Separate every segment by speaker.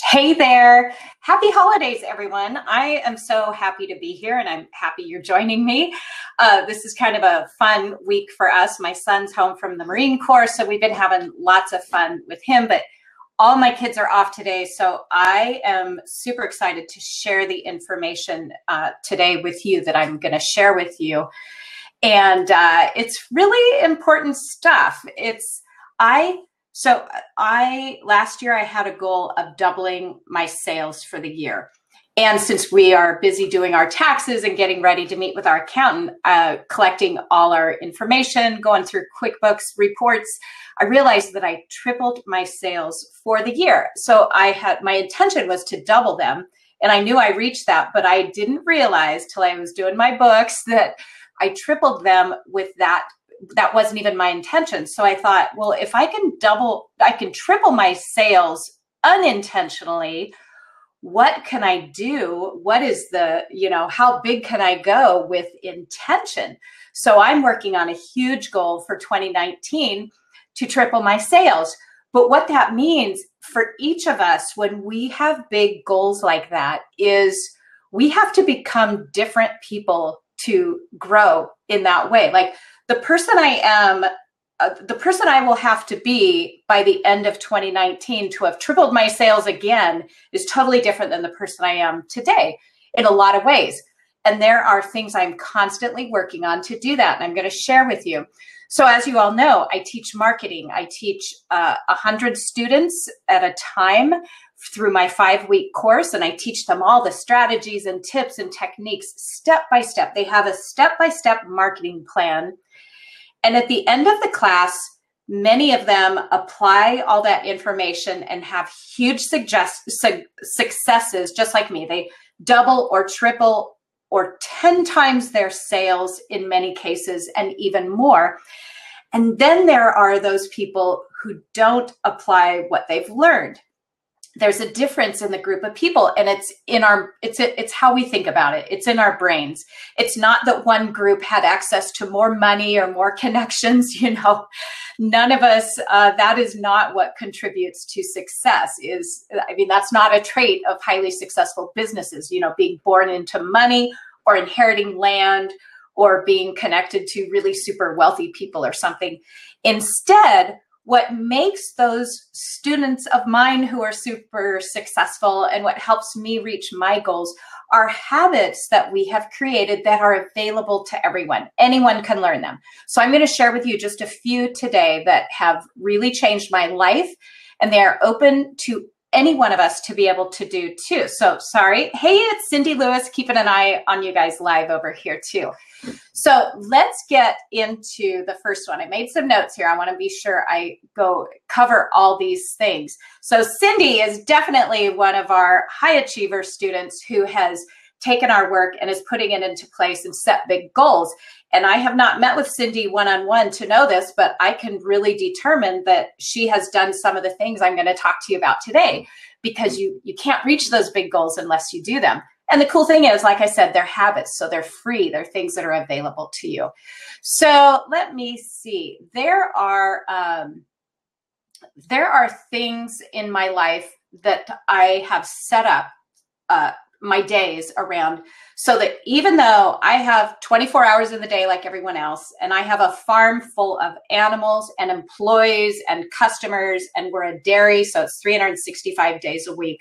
Speaker 1: Hey there. Happy holidays, everyone. I am so happy to be here and I'm happy you're joining me. This is kind of a fun week for us. My son's home from the Marine Corps, so we've been having lots of fun with him, but all my kids are off today, so I am super excited to share the information today with you that I'm going to share with you. And it's really important stuff. Last year I had a goal of doubling my sales for the year. And since we are busy doing our taxes and getting ready to meet with our accountant, collecting all our information, going through QuickBooks reports, I realized that I tripled my sales for the year. So my intention was to double them. And I knew I reached that, but I didn't realize till I was doing my books that I tripled them with that. That wasn't even my intention. So I thought, well, if I can triple my sales unintentionally, what can I do? What is how big can I go with intention? So I'm working on a huge goal for 2019 to triple my sales. But what that means for each of us when we have big goals like that is we have to become different people to grow in that way. Like the person I am, the person I will have to be by the end of 2019 to have tripled my sales again is totally different than the person I am today in a lot of ways. And there are things I'm constantly working on to do that. And I'm going to share with you. So as you all know, I teach marketing. I teach 100 students at a time through my 5-week course, and I teach them all the strategies and tips and techniques step by step. They have a step-by-step marketing plan. And at the end of the class, many of them apply all that information and have huge successes, just like me. They double or triple or 10 times their sales in many cases and even more. And then there are those people who don't apply what they've learned. There's a difference in the group of people, and it's how we think about it. It's in our brains. It's not that one group had access to more money or more connections. None of us, that is not what contributes to success. That's not a trait of highly successful businesses, being born into money or inheriting land or being connected to really super wealthy people or something. Instead, what makes those students of mine who are super successful and what helps me reach my goals are habits that we have created that are available to everyone. Anyone can learn them. So I'm going to share with you just a few today that have really changed my life, and they are open to any one of us to be able to do too. So sorry. Hey, it's Cindy Lewis, keeping an eye on you guys live over here too. So let's get into the first one. I made some notes here. I want to be sure I go cover all these things. So Cindy is definitely one of our high achiever students who has taken our work and is putting it into place and set big goals. And I have not met with Cindy one-on-one to know this, but I can really determine that she has done some of the things I'm going to talk to you about today, because you can't reach those big goals unless you do them. And the cool thing is, like I said, they're habits, so they're free. They're things that are available to you. So let me see. There are things in my life that I have set up my days around, so that even though I have 24 hours in the day like everyone else, and I have a farm full of animals and employees and customers, and we're a dairy, so it's 365 days a week,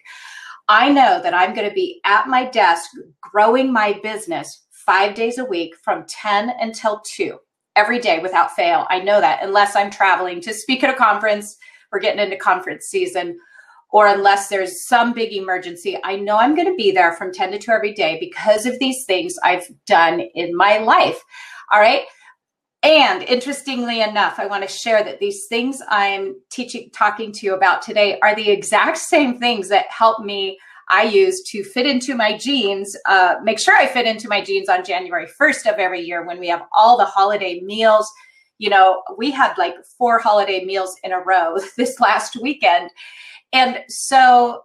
Speaker 1: I know that I'm going to be at my desk growing my business 5 days a week from 10 until 2 every day without fail. I know that, unless I'm traveling to speak at a conference, we're getting into conference season, or unless there's some big emergency, I know I'm going to be there from 10 to 2 every day because of these things I've done in my life. All right. And interestingly enough, I want to share that these things I'm talking to you about today are the exact same things that I use to fit into my jeans, make sure I fit into my jeans on January 1st of every year when we have all the holiday meals. We had like 4 holiday meals in a row this last weekend. And so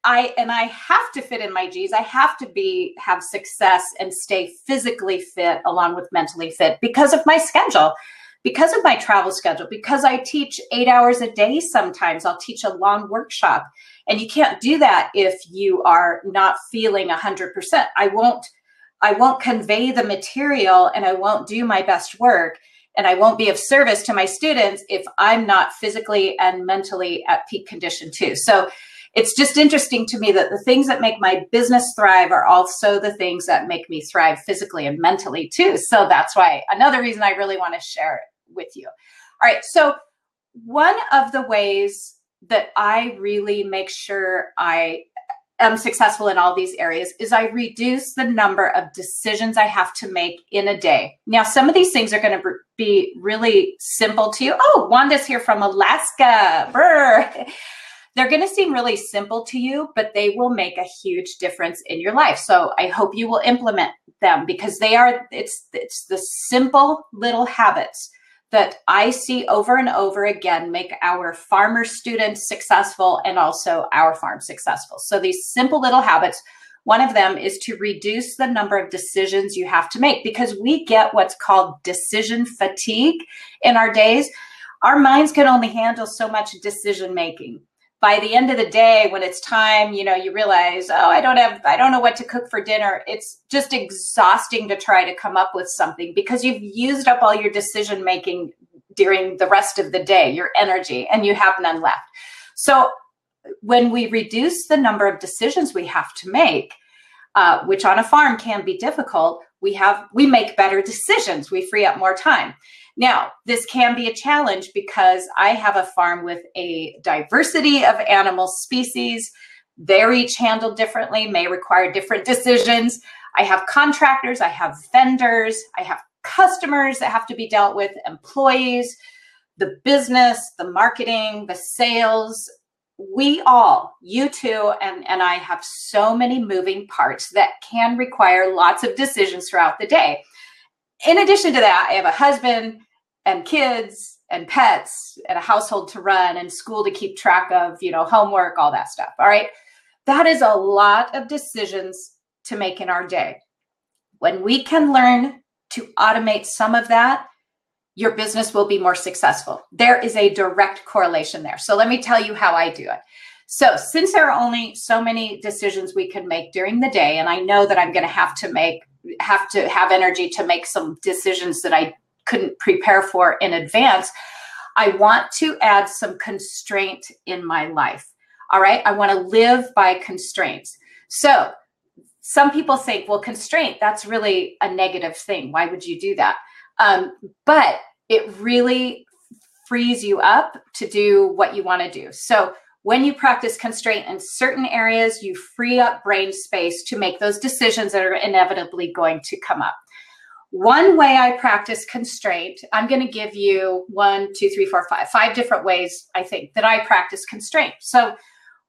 Speaker 1: I have to fit in my jeans. I have to have success and stay physically fit along with mentally fit because of my schedule. because of my travel schedule, because I teach 8 hours a day sometimes. I'll teach a long workshop, and you can't do that if you are not feeling 100%. I won't convey the material, and I won't do my best work, and I won't be of service to my students if I'm not physically and mentally at peak condition too. So it's just interesting to me that the things that make my business thrive are also the things that make me thrive physically and mentally too. So that's why, another reason I really want to share it with you. All right. So one of the ways that I really make sure I am successful in all these areas is I reduce the number of decisions I have to make in a day. Now, some of these things are going to be really simple to you. Oh, Wanda's here from Alaska. Brr. They're going to seem really simple to you, but they will make a huge difference in your life. So I hope you will implement them, because it's the simple little habits that I see over and over again make our farmer students successful and also our farm successful. So these simple little habits, one of them is to reduce the number of decisions you have to make, because we get what's called decision fatigue in our days. Our minds can only handle so much decision making. By the end of the day, when it's time, you realize, oh, I don't know what to cook for dinner. It's just exhausting to try to come up with something, because you've used up all your decision making during the rest of the day, your energy, and you have none left. So when we reduce the number of decisions we have to make, which on a farm can be difficult, we make better decisions. We free up more time. Now, this can be a challenge because I have a farm with a diversity of animal species. They're each handled differently, may require different decisions. I have contractors, I have vendors, I have customers that have to be dealt with, employees, the business, the marketing, the sales. You too, and I have so many moving parts that can require lots of decisions throughout the day. In addition to that, I have a husband and kids and pets and a household to run and school to keep track of, homework, all that stuff. All right. That is a lot of decisions to make in our day. When we can learn to automate some of that, your business will be more successful. There is a direct correlation there. So let me tell you how I do it. So since there are only so many decisions we can make during the day, and I know that I'm going to have to have energy to make some decisions that I couldn't prepare for in advance, I want to add some constraint in my life. All right. I want to live by constraints. So some people think, well, constraint, that's really a negative thing. Why would you do that? But it really frees you up to do what you want to do. So when you practice constraint in certain areas, you free up brain space to make those decisions that are inevitably going to come up. One way I practice constraint, I'm going to give you 5 different ways, I think, that I practice constraint. So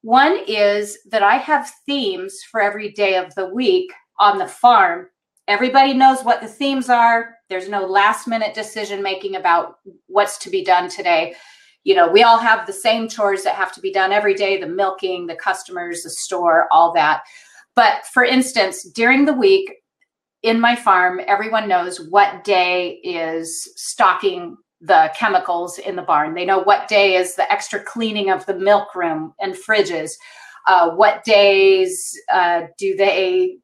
Speaker 1: one is that I have themes for every day of the week on the farm. Everybody knows what the themes are. There's no last minute decision making about what's to be done today. We all have the same chores that have to be done every day, the milking, the customers, the store, all that. But for instance, during the week in my farm, everyone knows what day is stocking the chemicals in the barn. They know what day is the extra cleaning of the milk room and fridges. What days do they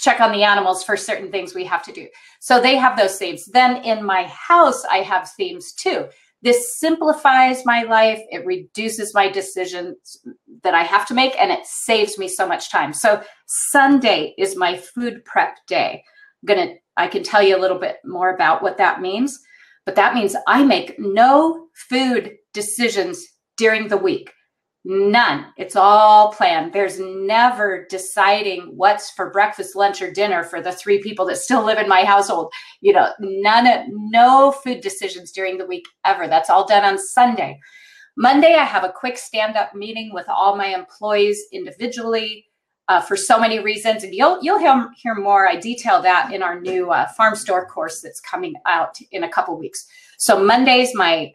Speaker 1: check on the animals for certain things we have to do. So they have those themes. Then in my house, I have themes too. This simplifies my life. It reduces my decisions that I have to make, and it saves me so much time. So Sunday is my food prep day. I can tell you a little bit more about what that means, but that means I make no food decisions during the week. None. It's all planned. There's never deciding what's for breakfast, lunch, or dinner for the 3 people that still live in my household. No food decisions during the week ever. That's all done on Sunday. Monday, I have a quick stand-up meeting with all my employees individually for so many reasons. And you'll hear more. I detail that in our new farm store course that's coming out in a couple weeks. So Monday's my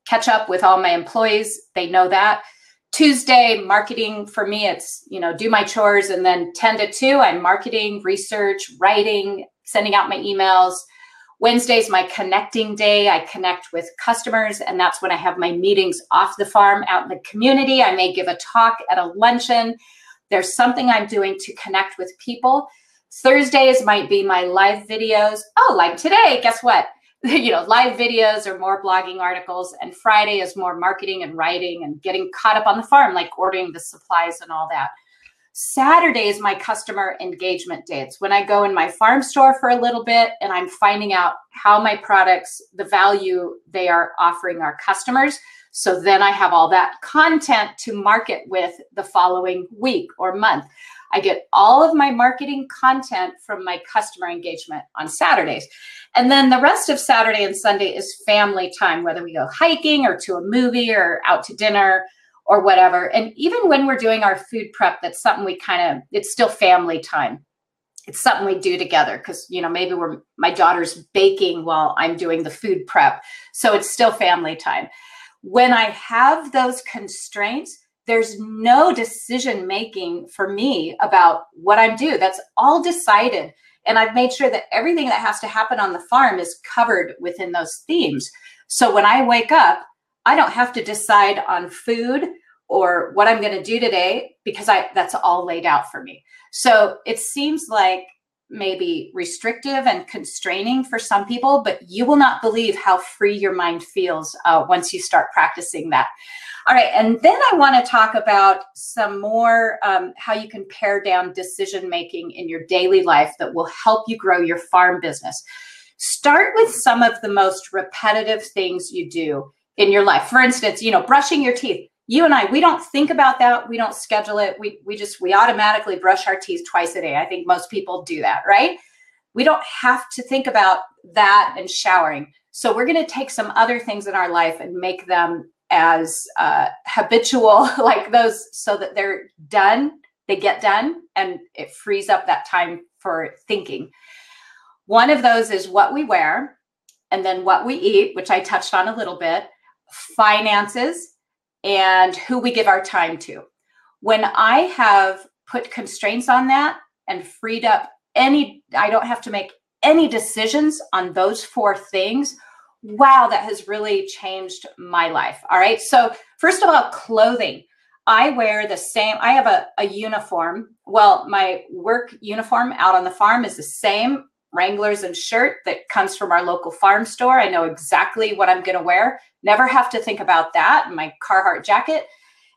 Speaker 1: catch up with all my employees. They know that. Tuesday, marketing for me, it's, do my chores, and then 10 to 2, I'm marketing, research, writing, sending out my emails. Wednesday is my connecting day. I connect with customers, and that's when I have my meetings off the farm out in the community. I may give a talk at a luncheon. There's something I'm doing to connect with people. Thursdays might be my live videos. Oh, like today, guess what? Live videos or more blogging articles. And Friday is more marketing and writing and getting caught up on the farm, like ordering the supplies and all that. Saturday is my customer engagement day. It's when I go in my farm store for a little bit and I'm finding out how my products, the value they are offering our customers. So then I have all that content to market with the following week or month. I get all of my marketing content from my customer engagement on Saturdays. And then the rest of Saturday and Sunday is family time, whether we go hiking or to a movie or out to dinner or whatever. And even when we're doing our food prep, that's something it's still family time. It's something we do together because, maybe my daughter's baking while I'm doing the food prep. So it's still family time. When I have those constraints, there's no decision making for me about what I'm doing. That's all decided. And I've made sure that everything that has to happen on the farm is covered within those themes. So when I wake up, I don't have to decide on food or what I'm going to do today because that's all laid out for me. So it seems like maybe restrictive and constraining for some people, but you will not believe how free your mind feels once you start practicing that. All right, and then I want to talk about some more how you can pare down decision-making in your daily life that will help you grow your farm business. Start with some of the most repetitive things you do in your life. For instance, brushing your teeth. You and I, we don't think about that. We don't schedule it. We automatically brush our teeth twice a day. I think most people do that, right? We don't have to think about that and showering. So we're going to take some other things in our life and make them as habitual, like those, so that they're done, they get done, and it frees up that time for thinking. One of those is what we wear, and then what we eat, which I touched on a little bit, finances, and who we give our time to. When I have put constraints on that and freed up I don't have to make any decisions on those 4 things. Wow, that has really changed my life. All right. So first of all, clothing. I wear the same, I have a uniform. Well, my work uniform out on the farm is the same Wranglers and shirt that comes from our local farm store. I know exactly what I'm going to wear. Never have to think about that. My Carhartt jacket.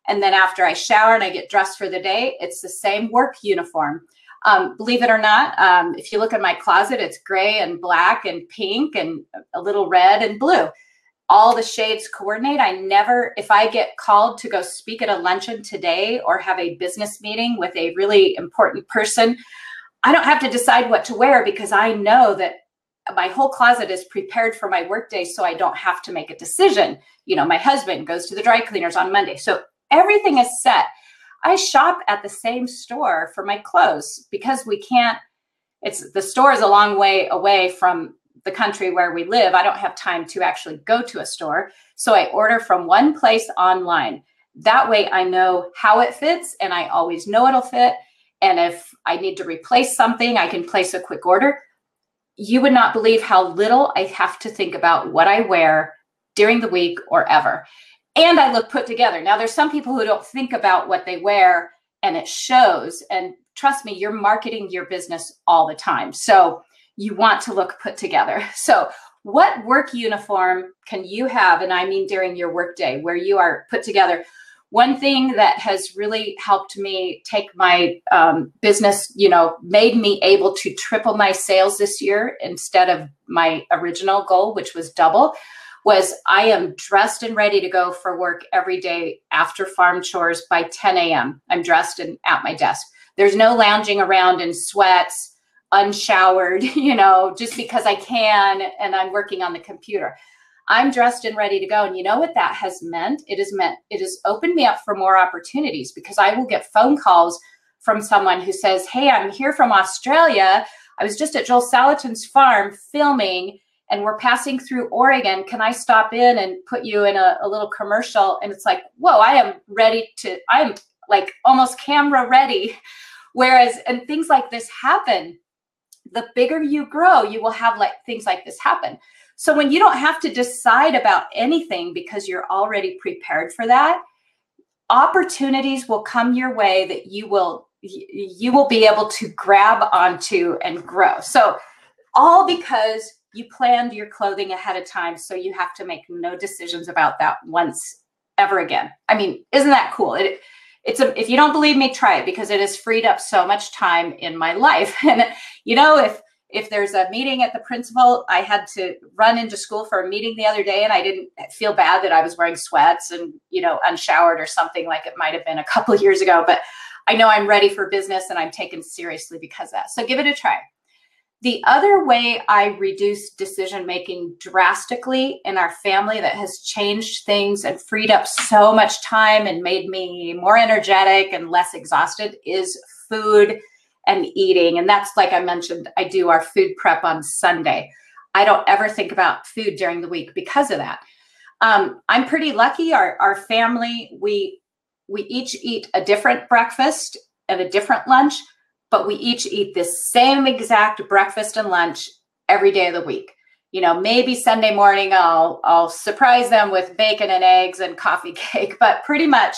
Speaker 1: And then after I shower and I get dressed for the day, it's the same work uniform. Believe it or not, if you look at my closet, it's gray and black and pink and a little red and blue. All the shades coordinate. If I get called to go speak at a luncheon today or have a business meeting with a really important person, I don't have to decide what to wear because I know that my whole closet is prepared for my workday, so I don't have to make a decision. My husband goes to the dry cleaners on Monday, so everything is set. I shop at the same store for my clothes because the store is a long way away from the country where we live. I don't have time to actually go to a store. So I order from one place online. That way I know how it fits and I always know it'll fit. And if I need to replace something, I can place a quick order. You would not believe how little I have to think about what I wear during the week or ever. And I look put together. Now, there's some people who don't think about what they wear and it shows. And trust me, you're marketing your business all the time. So you want to look put together. So what work uniform can you have? And I mean during your workday where you are put together. One thing that has really helped me take my business, made me able to triple my sales this year instead of my original goal, which was double, was I am dressed and ready to go for work every day after farm chores by 10 a.m. I'm dressed and at my desk. There's no lounging around in sweats, unshowered, just because I can and I'm working on the computer. I'm dressed and ready to go. And you know what that has meant? It has opened me up for more opportunities because I will get phone calls from someone who says, hey, I'm here from Australia. I was just at Joel Salatin's farm filming and we're passing through Oregon. Can I stop in and put you in a little commercial? And it's like, whoa, I'm like almost camera ready. And things like this happen the bigger you grow, you will have like things like this happen. So when you don't have to decide about anything because you're already prepared for that, opportunities will come your way that you will be able to grab onto and grow. So all because you planned your clothing ahead of time, so you have to make no decisions about that once ever again. I mean, isn't that cool? If you don't believe me, try it, because it has freed up so much time in my life. And if there's a meeting at the principal, I had to run into school for a meeting the other day, and I didn't feel bad that I was wearing sweats and, unshowered or something like it might have been a couple of years ago, but I know I'm ready for business and I'm taken seriously because of that. So give it a try. The other way I reduce decision-making drastically in our family that has changed things and freed up so much time and made me more energetic and less exhausted is food and eating. And that's, like I mentioned, I do our food prep on Sunday. I don't ever think about food during the week because of that. I'm pretty lucky. Our family, we each eat a different breakfast and a different lunch, but we each eat this same exact breakfast and lunch every day of the week. Maybe Sunday morning I'll surprise them with bacon and eggs and coffee cake, but pretty much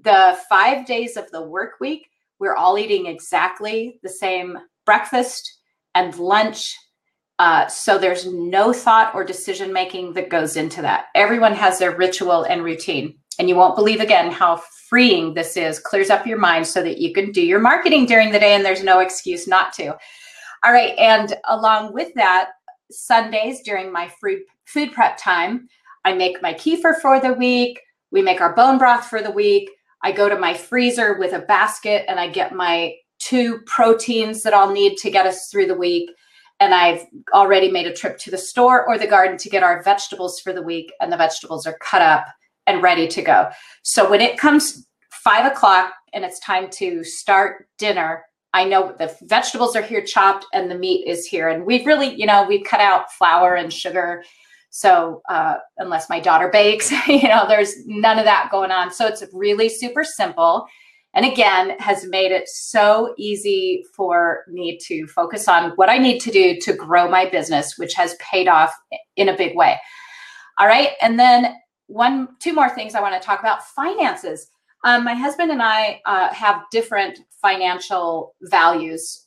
Speaker 1: the 5 days of the work week, we're all eating exactly the same breakfast and lunch. So there's no thought or decision-making that goes into that. Everyone has their ritual and routine. And you won't believe again how freeing this is. Clears up your mind so that you can do your marketing during the day and there's no excuse not to. All right. And along with that, Sundays during my free food prep time, I make my kefir for the week. We make our bone broth for the week. I go to my freezer with a basket and I get my 2 proteins that I'll need to get us through the week. And I've already made a trip to the store or the garden to get our vegetables for the week. And the vegetables are cut up and ready to go. So when it comes 5 o'clock and it's time to start dinner, I know the vegetables are here chopped and the meat is here. And we've really, we've cut out flour and sugar. So unless my daughter bakes, there's none of that going on. So it's really super simple. And again, has made it so easy for me to focus on what I need to do to grow my business, which has paid off in a big way. All right. And then 2 more things I want to talk about: finances. My husband and I have different financial values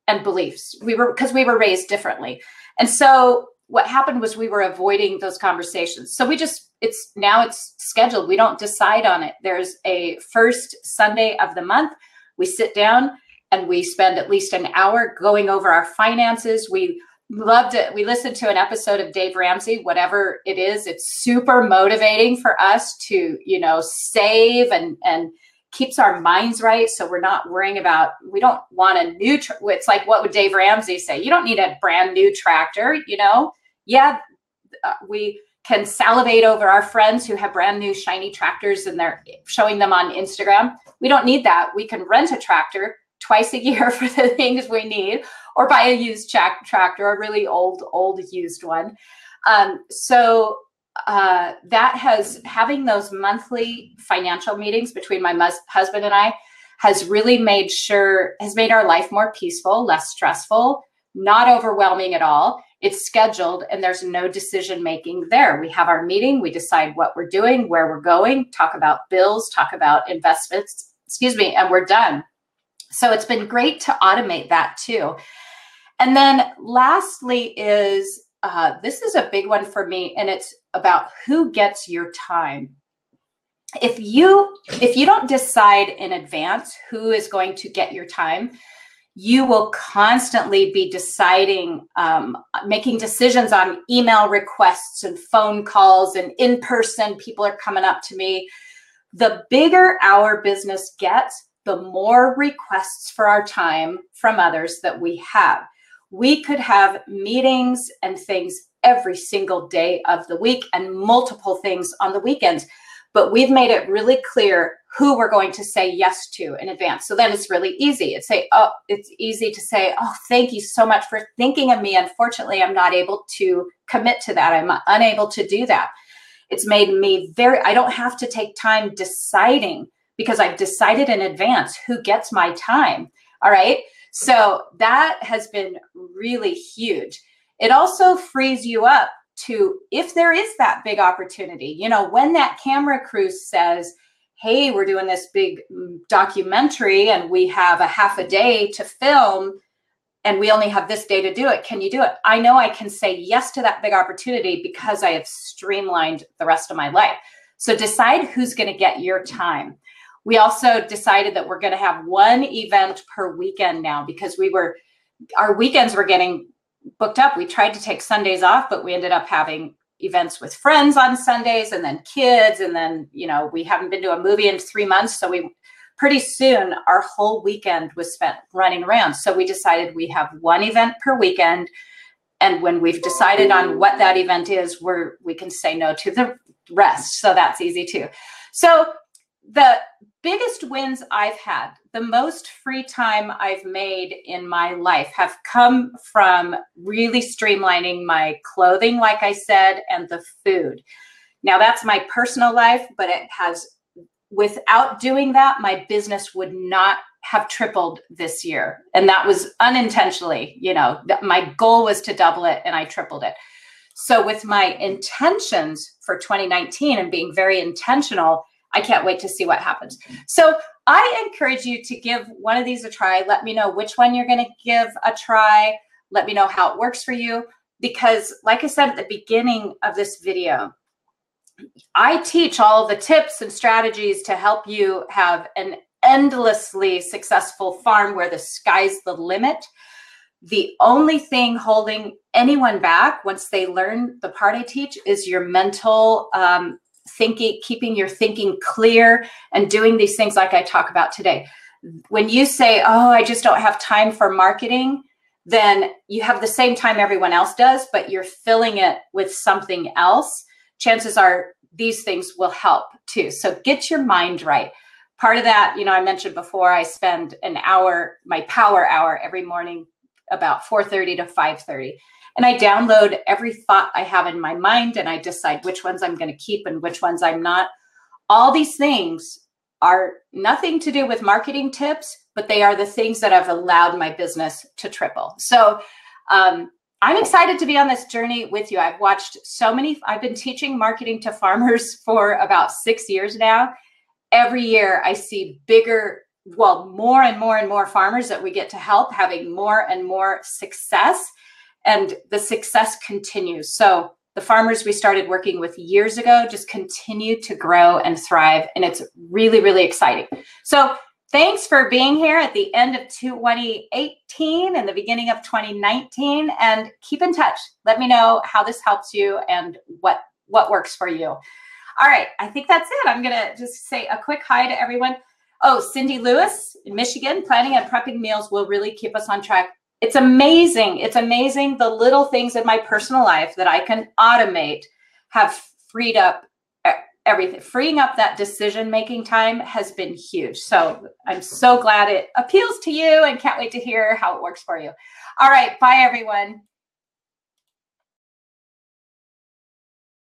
Speaker 1: and beliefs. Because we were raised differently. And so what happened was we were avoiding those conversations. So it's scheduled. We don't decide on it. There's a first Sunday of the month. We sit down and we spend at least an hour going over our finances. We loved it. We listened to an episode of Dave Ramsey, whatever it is. It's super motivating for us to, save and keeps our minds right. So we're not worrying about, we don't want a new, it's like, what would Dave Ramsey say? You don't need a brand new tractor, Yeah, we can salivate over our friends who have brand new shiny tractors and they're showing them on Instagram. We don't need that. We can rent a tractor twice a year for the things we need, or buy a used tractor, a really old used one. Having those monthly financial meetings between my husband and I has really made our life more peaceful, less stressful, not overwhelming at all. It's scheduled and there's no decision making there. We have our meeting, we decide what we're doing, where we're going, talk about bills, talk about investments, and we're done. So it's been great to automate that too. And then lastly is, this is a big one for me, and it's about who gets your time. If you don't decide in advance who is going to get your time, you will constantly be deciding, making decisions on email requests and phone calls and in person. People are coming up to me. The bigger our business gets, the more requests for our time from others that we have. We could have meetings and things every single day of the week and multiple things on the weekends, but we've made it really clear who we're going to say yes to in advance. So then it's really easy. It's easy to say, oh, thank you so much for thinking of me. Unfortunately, I'm not able to commit to that. I'm unable to do that. It's made me I don't have to take time deciding, because I've decided in advance who gets my time. All right. So that has been really huge. It also frees you up to, if there is that big opportunity, you know, when that camera crew says, hey, we're doing this big documentary and we have a half a day to film and we only have this day to do it. Can you do it? I know I can say yes to that big opportunity because I have streamlined the rest of my life. So decide who's going to get your time. We also decided that we're going to have one event per weekend now because our weekends were getting booked up. We tried to take Sundays off, but we ended up having events with friends on Sundays and then kids. And then, you know, we haven't been to a movie in 3 months. So pretty soon our whole weekend was spent running around. So we decided we have one event per weekend. And when we've decided on what that event is, we can say no to the rest. So that's easy too. So the biggest wins I've had, the most free time I've made in my life have come from really streamlining my clothing, like I said, and the food. Now that's my personal life, but without doing that, my business would not have tripled this year. And that was unintentionally, you know, my goal was to double it and I tripled it. So with my intentions for 2019 and being very intentional, I can't wait to see what happens. So I encourage you to give one of these a try. Let me know which one you're going to give a try. Let me know how it works for you. Because like I said at the beginning of this video, I teach all of the tips and strategies to help you have an endlessly successful farm where the sky's the limit. The only thing holding anyone back once they learn the part I teach is your mental thinking, keeping your thinking clear and doing these things like I talk about today. When you say, oh, I just don't have time for marketing, then you have the same time everyone else does, but you're filling it with something else. Chances are these things will help too. So get your mind right. Part of that, you know, I mentioned before, I spend an hour, my power hour every morning, about 4:30 to 5:30. And I download every thought I have in my mind and I decide which ones I'm going to keep and which ones I'm not. All these things are nothing to do with marketing tips, but they are the things that have allowed my business to triple. So I'm excited to be on this journey with you. I've been teaching marketing to farmers for about 6 years now. Every year I see more and more and more farmers that we get to help having more and more success. And the success continues. So the farmers we started working with years ago just continue to grow and thrive. And it's really, really exciting. So thanks for being here at the end of 2018 and the beginning of 2019. And keep in touch. Let me know how this helps you and what works for you. All right. I think that's it. I'm going to just say a quick hi to everyone. Oh, Cindy Lewis in Michigan, planning and prepping meals will really keep us on track. It's amazing. It's amazing the little things in my personal life that I can automate have freed up everything. Freeing up that decision-making time has been huge. So I'm so glad it appeals to you and can't wait to hear how it works for you. All right. Bye, everyone.